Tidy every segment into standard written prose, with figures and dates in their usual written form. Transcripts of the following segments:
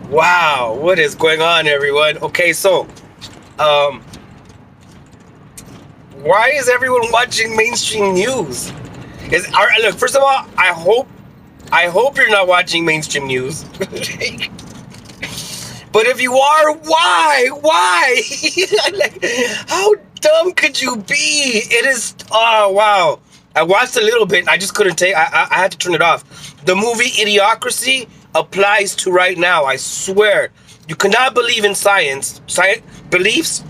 Wow, what is going on, everyone? Okay, so, um, why is everyone watching mainstream news? Look, first of all, I hope you're not watching mainstream news. But if you are, why? Why? Like, how dumb could you be? It is. Oh wow! I watched a little bit. I just couldn't take. I had to turn it off. The movie Idiocracy applies to right now. I swear. You cannot believe in science. Science beliefs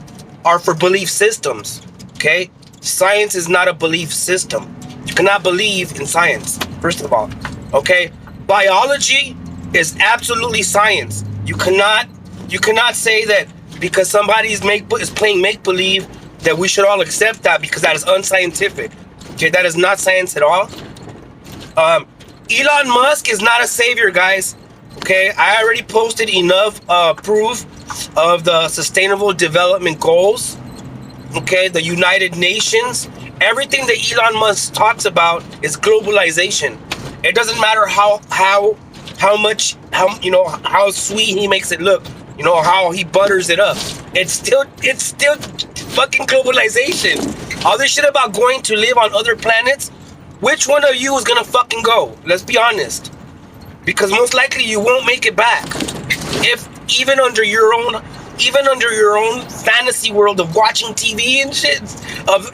are for belief systems. Okay. Science is not a belief system. You cannot believe in science. First of all. Okay. Biology is absolutely science. You cannot say that because is playing make believe that we should all accept that because that is unscientific. Okay, that is not science at all. Elon Musk is not a savior, guys. Okay, I already posted enough proof of the Sustainable Development Goals. Okay, the United Nations. Everything that Elon Musk talks about is globalization. It doesn't matter how much how sweet he makes it look. How he butters it up. It's still fucking globalization. All this shit about going to live on other planets. Which one of you is gonna fucking go? Let's be honest. Because most likely you won't make it back. If even under your own fantasy world of watching TV and shit, of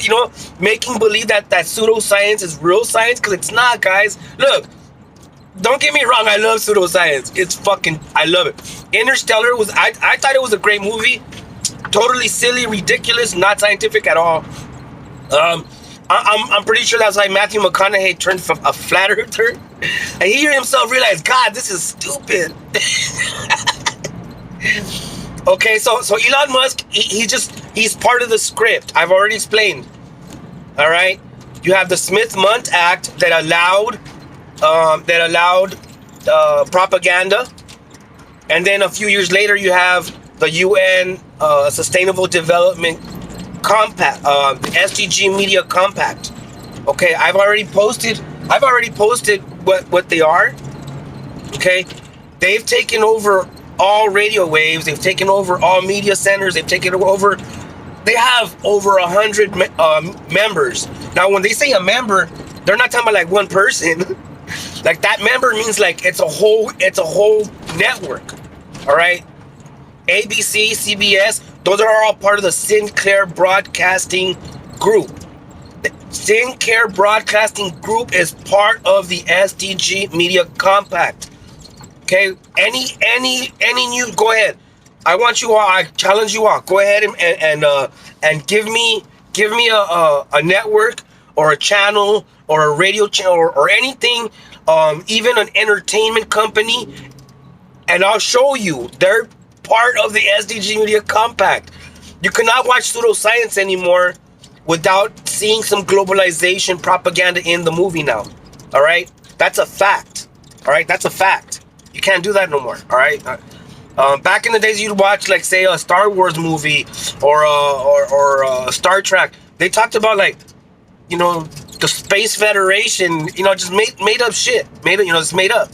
making believe that pseudoscience is real science, because it's not, guys. Look, don't get me wrong, I love pseudoscience. I love it. Interstellar I thought it was a great movie. Totally silly, ridiculous, not scientific at all. I'm pretty sure that's why Matthew McConaughey turned from a flat earther. And he himself realized, God, this is stupid. Okay, so Elon Musk, he's part of the script. I've already explained. All right, you have the Smith-Mundt Act that allowed propaganda, and then a few years later you have the UN Sustainable Development Compact, the SDG Media Compact. Okay, I've already posted what they are. Okay, they've taken over all radio waves. They've taken over all media centers. They have over 100 members. Now, when they say a member, they're not talking about like one person. Like, that member means like it's a whole network. All right, ABC, CBS, those are all part of the Sinclair Broadcasting Group. The Sinclair Broadcasting Group is part of the SDG Media Compact. Okay, any news, go ahead. I challenge you all. Go ahead and give me a network or a channel or a radio channel or anything, even an entertainment company, and I'll show you they're part of the SDG Media Compact. You cannot watch pseudoscience anymore without seeing some globalization propaganda in the movie now. All right, that's a fact. All right, that's a fact. You can't do that no more. All right. Back in the days, you'd watch, like, say, a Star Wars movie or Star Trek. They talked about, like, the Space Federation. Just made up shit. It's made up.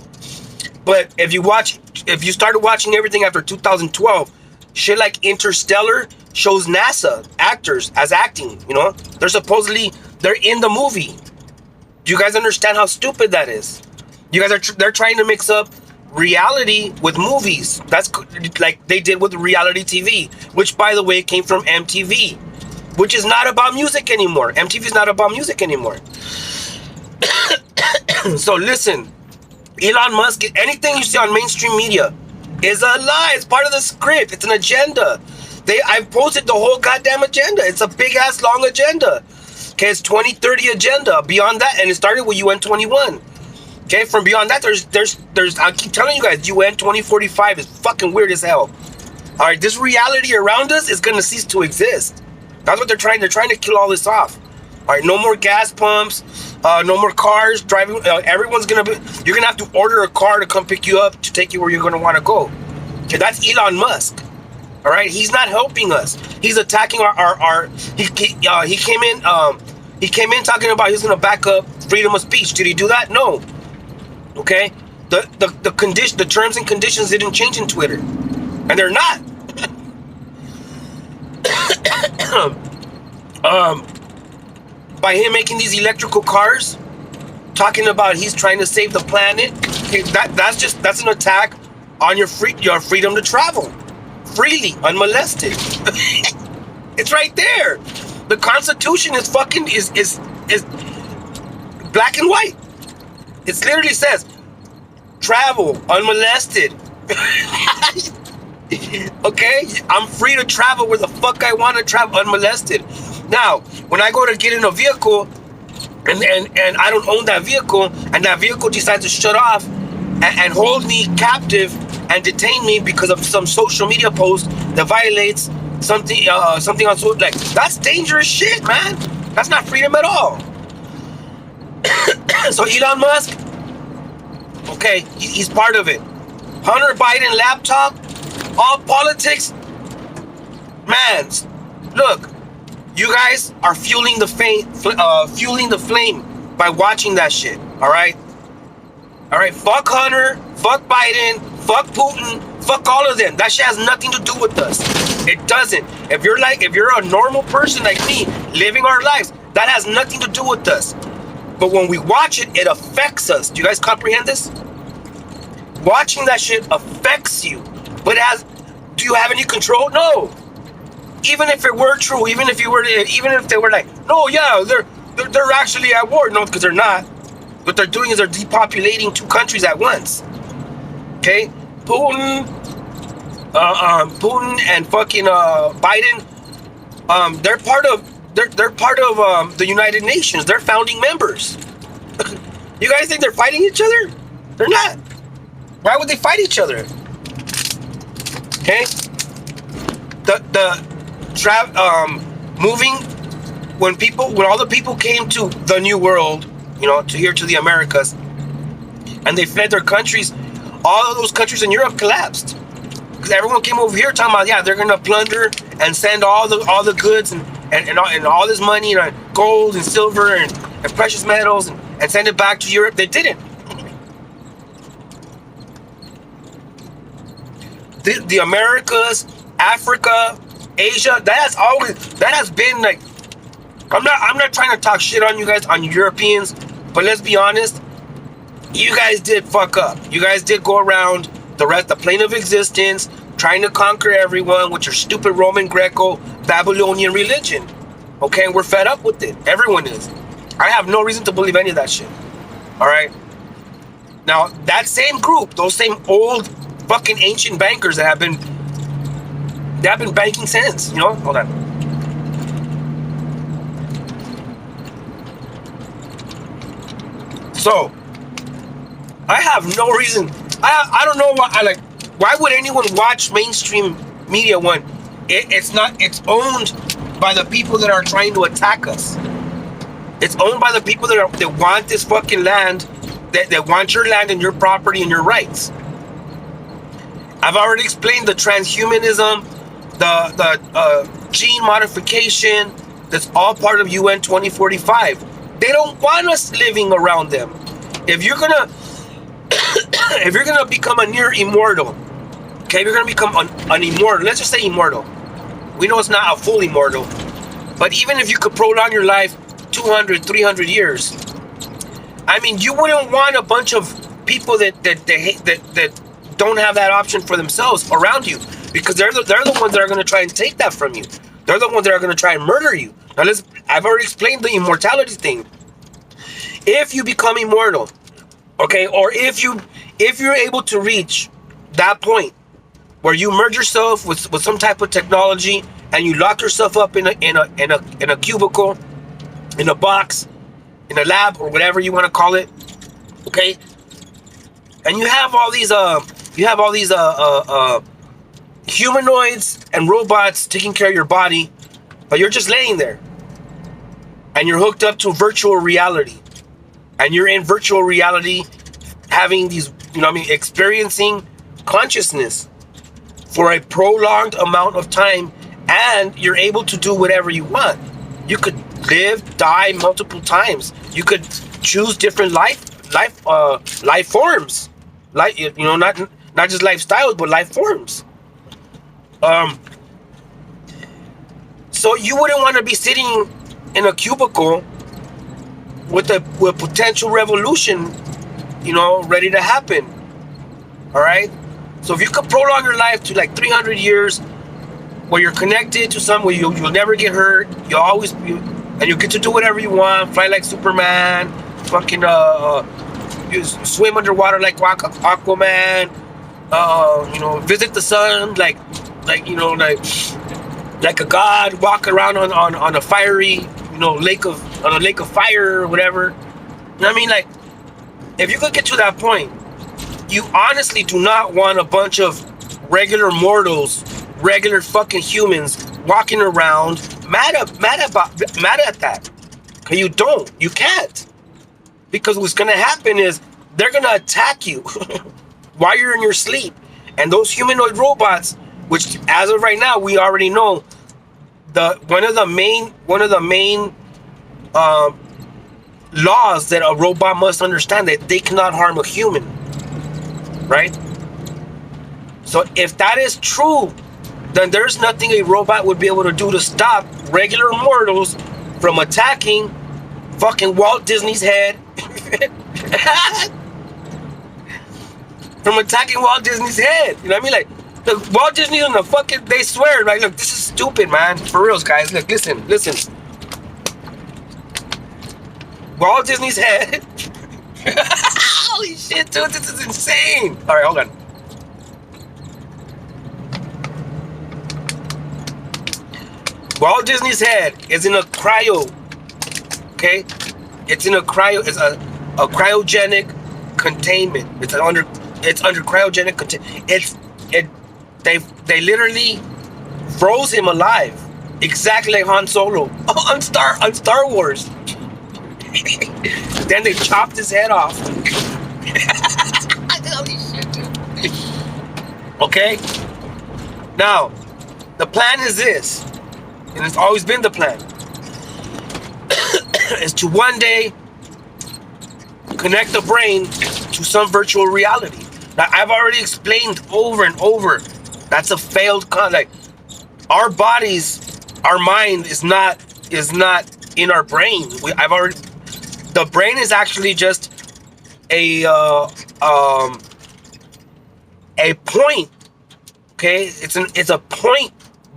But if you started watching everything after 2012, shit like Interstellar shows NASA actors as acting. They're in the movie. Do you guys understand how stupid that is? They're trying to mix up reality with movies. That's like they did with reality TV, which, by the way, came from MTV, which is not about music anymore. MTV is not about music anymore. So listen, Elon Musk, anything you see on mainstream media is a lie. It's part of the script. It's an agenda. I've posted the whole goddamn agenda. It's a big ass long agenda. Okay, it's 2030 agenda. Beyond that, and it started with UN 21. Okay, from beyond that, there's. I keep telling you guys, UN 2045 is fucking weird as hell. All right, this reality around us is gonna cease to exist. That's what they're trying. They're trying to kill all this off. All right, no more gas pumps, no more cars driving. Everyone's gonna be. You're gonna have to order a car to come pick you up to take you where you're gonna want to go. Okay, that's Elon Musk. All right, he's not helping us. He's attacking our. He came in. He came in talking about he's gonna back up freedom of speech. Did he do that? No. Okay, The terms and conditions didn't change in Twitter, and they're not. By him making these electrical cars, talking about he's trying to save the planet, okay, that's an attack on your freedom to travel freely, unmolested. It's right there. The Constitution is fucking is black and white. It literally says travel unmolested. Okay, I'm free to travel where the fuck I want to travel unmolested. Now, when I go to get in a vehicle and I don't own that vehicle, and that vehicle decides to shut off and hold me captive and detain me because of some social media post that violates something on social, like, that's dangerous shit, man. That's not freedom at all. So Elon Musk, okay, he's part of it. Hunter Biden laptop, all politics. Man, look, you guys are fueling the flame by watching that shit. All right. Fuck Hunter, fuck Biden, fuck Putin, fuck all of them. That shit has nothing to do with us. It doesn't. If you're a normal person like me, living our lives, that has nothing to do with us. But when we watch it, it affects us. Do you guys comprehend this? Watching that shit affects you. But do you have any control? No. Even if it were true, even if they were like, no, yeah, they're actually at war. No, because they're not. What they're doing is they're depopulating 2 countries at once. Okay, Putin and fucking Biden, they're part of the United Nations. They're founding members. You guys think they're fighting each other? They're not. Why would they fight each other? Okay, moving when all the people came to the New World, to the Americas, and they fled their countries, all of those countries in Europe collapsed because everyone came over here talking about, yeah, they're gonna plunder and send all the goods and all this money, gold and silver and precious metals and send it back to Europe. They didn't. The Americas, Africa, Asia, that has been like, I'm not trying to talk shit on you guys, on Europeans, but let's be honest, you guys did fuck up. You guys did go around the plane of existence, trying to conquer everyone with your stupid Roman Greco Babylonian religion. Okay, and we're fed up with it. Everyone is. I have no reason to believe any of that shit. All right. Now that same group, those same old fucking ancient bankers that have been banking since, hold on. So I have no reason. I don't know why would anyone watch mainstream media when it's owned by the people that are trying to attack us. It's owned by the people that want this fucking land, that want your land and your property and your rights. I've already explained the transhumanism, the gene modification. That's all part of UN 2045. They don't want us living around them. If you're gonna become a near immortal, okay, if you're gonna become an immortal, let's just say immortal. We know it's not a full immortal, but even if you could prolong your life 200, 300 years, I mean, you wouldn't want a bunch of people that don't have that option for themselves around you, because they're the ones that are going to try and take that from you. They're the ones that are going to try and murder you. Now, I've already explained the immortality thing. If you become immortal, okay, or if you're able to reach that point where you merge yourself with some type of technology and you lock yourself up in a cubicle, in a box, in a lab, or whatever you want to call it, okay, and you have all these humanoids and robots taking care of your body, but you're just laying there and you're hooked up to virtual reality, and you're in virtual reality having these, experiencing consciousness for a prolonged amount of time, and you're able to do whatever you want. You could live, die multiple times. You could choose different life forms. like, not just lifestyles, but life forms. Um, so you wouldn't want to be sitting in a cubicle with potential revolution, ready to happen. All right. So if you could prolong your life to like 300 years, where you're connected to somewhere you'll never get hurt, and you get to do whatever you want, fly like Superman, fucking you swim underwater like Aquaman, visit the sun like a god, walk around on a fiery, lake of fire or whatever. You know what I mean? Like, if you could get to that point, you honestly do not want a bunch of regular mortals, regular fucking humans walking around mad at that. Okay, you can't, because what's gonna happen is they're gonna attack you while you're in your sleep, and those humanoid robots, which as of right now we already know, one of the main laws that a robot must understand, that they cannot harm a human, right? So if that is true, then there's nothing a robot would be able to do to stop regular mortals from attacking fucking Walt Disney's head. From attacking Walt Disney's head. You know what I mean? Like, the Walt Disney on the fucking, they swear, like, look, this is stupid, man. For reals, guys. Look, listen. Walt Disney's head. Holy shit, dude, this is insane. All right, hold on. Walt Disney's head is in a cryo, okay? It's in a cryo. It's a cryogenic containment. It's under cryogenic containment. They literally froze him alive, exactly like Han Solo on Star Wars. Then they chopped his head off. Holy shit, dude. Okay. Now, the plan is this, and it's always been the plan, is to one day connect the brain to some virtual reality. Now, I've already explained over and over, that's a failed concept. Our bodies, our mind is not in our brain. The brain is actually just a point. Okay, it's a point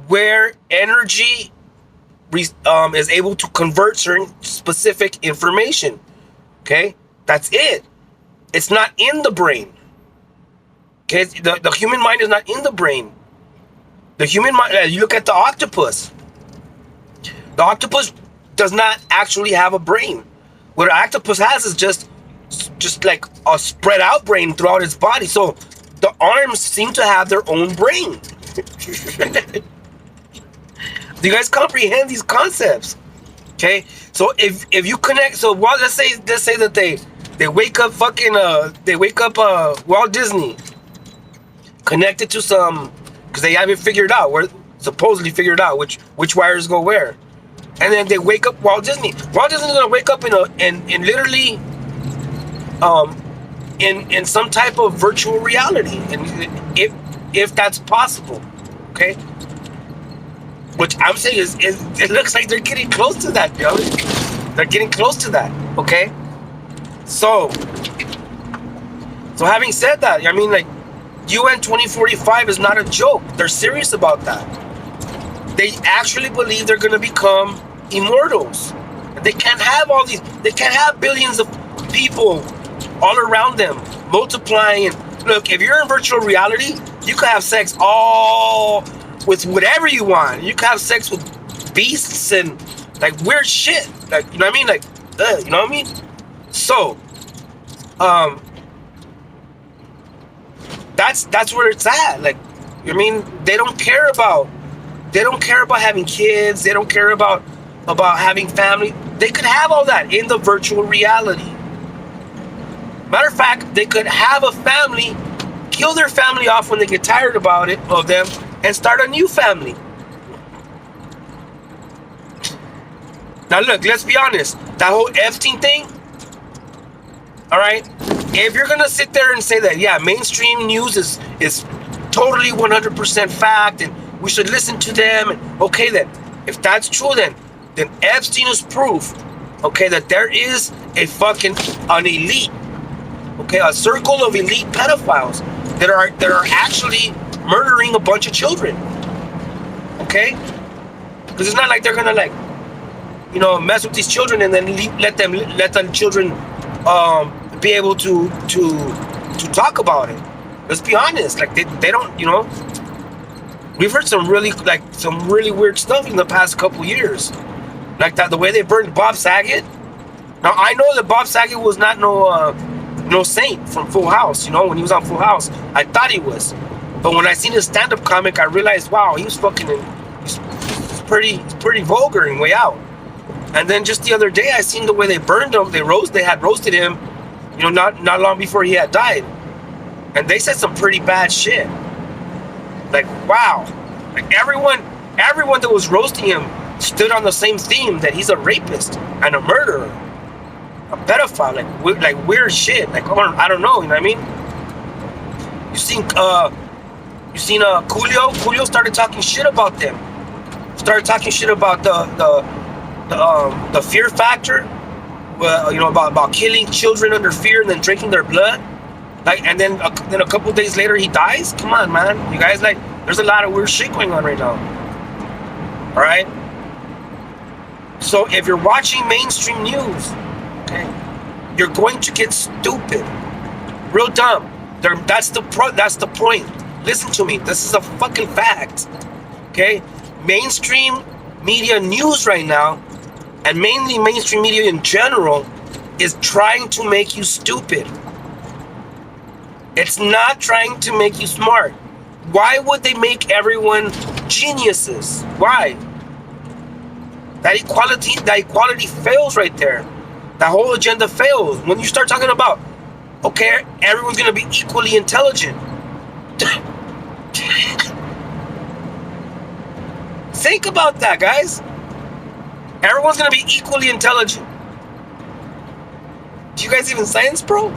where energy is able to convert certain specific information. Okay, that's it. It's not in the brain. Okay, the human mind is not in the brain. The human mind, you look at the octopus. The octopus does not actually have a brain. What an octopus has is just like a spread out brain throughout its body. So the arms seem to have their own brain. Do you guys comprehend these concepts? Okay, so if you connect, so let's say that they wake up Walt Disney connected to some, because they haven't supposedly figured out which wires go where, and then they wake up Walt Disney. Walt Disney's gonna wake up in literally in some type of virtual reality, and if that's possible, okay. Which I'm saying is it looks like they're getting close to that, yo. They're getting close to that, okay? So having said that, I mean, like, UN 2045 is not a joke. They're serious about that. They actually believe they're going to become immortals. They can't have billions of people all around them multiplying. Look, if you're in virtual reality, you can have sex with whatever you want. You can have sex with beasts and like weird shit. Like, you know what I mean? Like, you know what I mean? So, that's where it's at. Like, I mean, they don't care about having kids. They don't care about having family. They could have all that in the virtual reality. Matter of fact, they could have a family, kill their family off when they get tired of them, and start a new family. Now look, let's be honest. That whole Epstein thing, all right? if you're gonna sit there and say that, yeah, mainstream news is totally 100% fact, and we should listen to them, and okay, then if that's true, then Epstein is proof, okay, that there is an elite, okay, a circle of elite pedophiles that are actually murdering a bunch of children, okay, because it's not like they're gonna like, mess with these children and then let the children be able to talk about it. Let's be honest, like they don't, we've heard some really weird stuff in the past couple years, like that, the way they burned Bob Saget. Now I know that Bob Saget was not no saint from Full House. When he was on Full House, I thought he was, but when I seen his stand-up comic, I realized, wow, he was he's pretty vulgar and way out. And then just the other day, I seen the way they burned him. They had roasted him, not long before he had died, and they said some pretty bad shit. Like, wow, like everyone that was roasting him stood on the same theme, that he's a rapist and a murderer, a pedophile, like weird shit. Like, I don't know, you know what I mean? You seen Coolio? Coolio started talking shit about them. Started talking shit about the fear factor. Well, about killing children under fear and then drinking their blood. Like, and then a couple days later he dies. Come on, man, you guys, like, there's a lot of weird shit going on right now. All right. So if you're watching mainstream news, okay, you're going to get stupid, real dumb. That's the point. Listen to me. This is a fucking fact. Okay, mainstream media news right now, and mainly mainstream media in general, is trying to make you stupid. It's not trying to make you smart. Why would they make everyone geniuses? Why? That equality fails right there. That whole agenda fails. When you start talking about, okay, everyone's gonna be equally intelligent. Think about that, guys. Everyone's gonna be equally intelligent. Do you guys even science, bro?